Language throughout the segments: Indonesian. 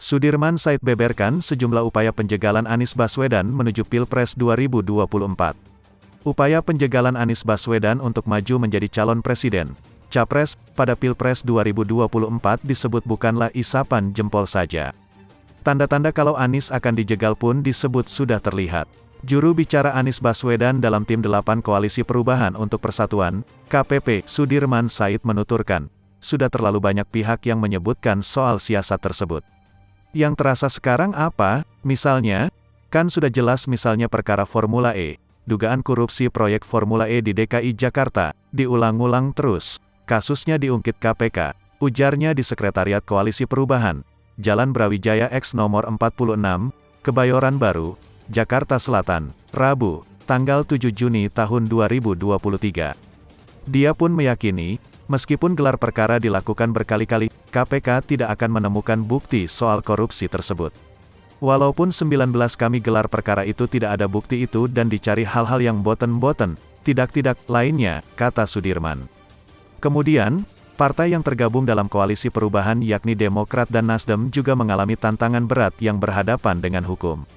Sudirman Said beberkan sejumlah upaya penjegalan Anies Baswedan menuju Pilpres 2024. Upaya penjegalan Anies Baswedan untuk maju menjadi calon presiden, capres, pada Pilpres 2024 disebut bukanlah isapan jempol saja. Tanda-tanda kalau Anies akan dijegal pun disebut sudah terlihat. Juru bicara Anies Baswedan dalam Tim 8 Koalisi Perubahan untuk Persatuan, KPP, Sudirman Said menuturkan, sudah terlalu banyak pihak yang menyebutkan soal siasat tersebut. Yang terasa sekarang apa? Misalnya, kan sudah jelas misalnya perkara Formula E, dugaan korupsi proyek Formula E di DKI Jakarta, diulang-ulang terus. Kasusnya diungkit KPK, ujarnya di Sekretariat Koalisi Perubahan, Jalan Brawijaya X nomor 46, Kebayoran Baru, Jakarta Selatan, Rabu, tanggal 7 Juni tahun 2023. Dia pun meyakini, meskipun gelar perkara dilakukan berkali-kali, KPK tidak akan menemukan bukti soal korupsi tersebut. Walaupun 19 kami gelar perkara itu tidak ada bukti itu dan dicari hal-hal yang boten-boten, tidak-tidak lainnya, kata Sudirman. Kemudian, partai yang tergabung dalam koalisi perubahan yakni Demokrat dan Nasdem juga mengalami tantangan berat yang berhadapan dengan hukum.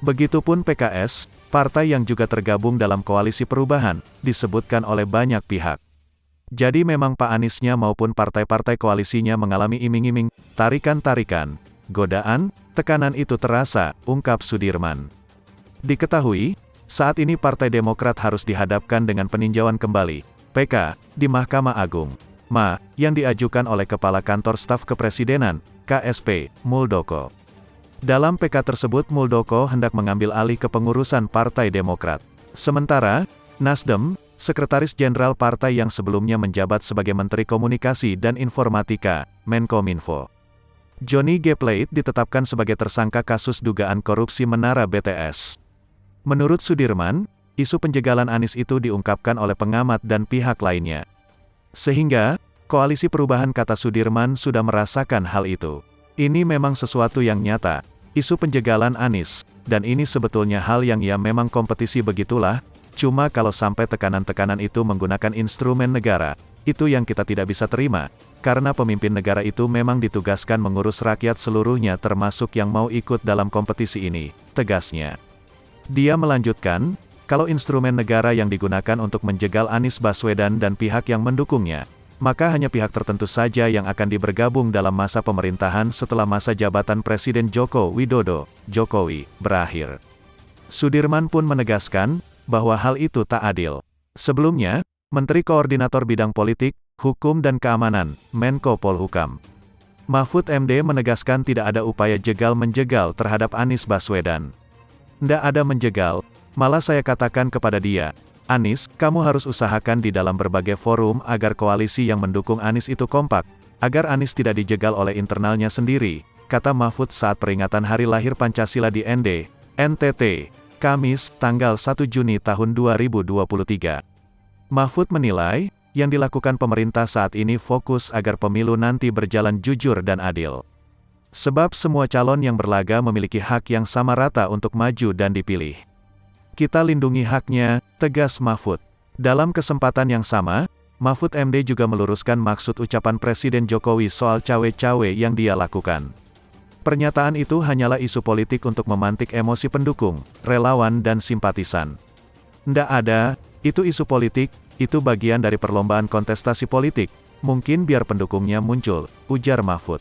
Begitupun PKS, partai yang juga tergabung dalam koalisi perubahan, disebutkan oleh banyak pihak. Jadi memang Pak Aniesnya maupun partai-partai koalisinya mengalami iming-iming, tarikan-tarikan, godaan, tekanan itu terasa, ungkap Sudirman. Diketahui, saat ini Partai Demokrat harus dihadapkan dengan peninjauan kembali, PK, di Mahkamah Agung, yang diajukan oleh Kepala Kantor Staf Kepresidenan, KSP, Muldoko. Dalam PK tersebut Muldoko hendak mengambil alih kepengurusan Partai Demokrat. Sementara, Nasdem, Sekretaris Jenderal partai yang sebelumnya menjabat sebagai Menteri Komunikasi dan Informatika, Menkominfo, Johnny G. Plate ditetapkan sebagai tersangka kasus dugaan korupsi Menara BTS. Menurut Sudirman, isu penjegalan Anies itu diungkapkan oleh pengamat dan pihak lainnya. Sehingga, Koalisi Perubahan kata Sudirman sudah merasakan hal itu. Ini memang sesuatu yang nyata, isu penjegalan Anies, dan ini sebetulnya hal yang ya memang kompetisi begitulah. Cuma kalau sampai tekanan-tekanan itu menggunakan instrumen negara, itu yang kita tidak bisa terima, karena pemimpin negara itu memang ditugaskan mengurus rakyat seluruhnya termasuk yang mau ikut dalam kompetisi ini, tegasnya. Dia melanjutkan, kalau instrumen negara yang digunakan untuk menjegal Anies Baswedan dan pihak yang mendukungnya, maka hanya pihak tertentu saja yang akan bergabung dalam masa pemerintahan setelah masa jabatan Presiden Joko Widodo, Jokowi, berakhir. Sudirman pun menegaskan, bahwa hal itu tak adil. Sebelumnya, Menteri Koordinator Bidang Politik, Hukum dan Keamanan, Menko Polhukam, Mahfud MD menegaskan tidak ada upaya jegal-menjegal terhadap Anies Baswedan. Ndak ada menjegal, malah saya katakan kepada dia, Anies, kamu harus usahakan di dalam berbagai forum agar koalisi yang mendukung Anies itu kompak, agar Anies tidak dijegal oleh internalnya sendiri, kata Mahfud saat peringatan Hari Lahir Pancasila di NTT. Kamis, tanggal 1 Juni tahun 2023. Mahfud menilai, yang dilakukan pemerintah saat ini fokus agar pemilu nanti berjalan jujur dan adil. Sebab semua calon yang berlaga memiliki hak yang sama rata untuk maju dan dipilih. Kita lindungi haknya, tegas Mahfud. Dalam kesempatan yang sama, Mahfud MD juga meluruskan maksud ucapan Presiden Jokowi soal cawe-cawe yang dia lakukan. Pernyataan itu hanyalah isu politik untuk memantik emosi pendukung, relawan dan simpatisan. Ndak ada, itu isu politik, itu bagian dari perlombaan kontestasi politik, mungkin biar pendukungnya muncul, ujar Mahfud.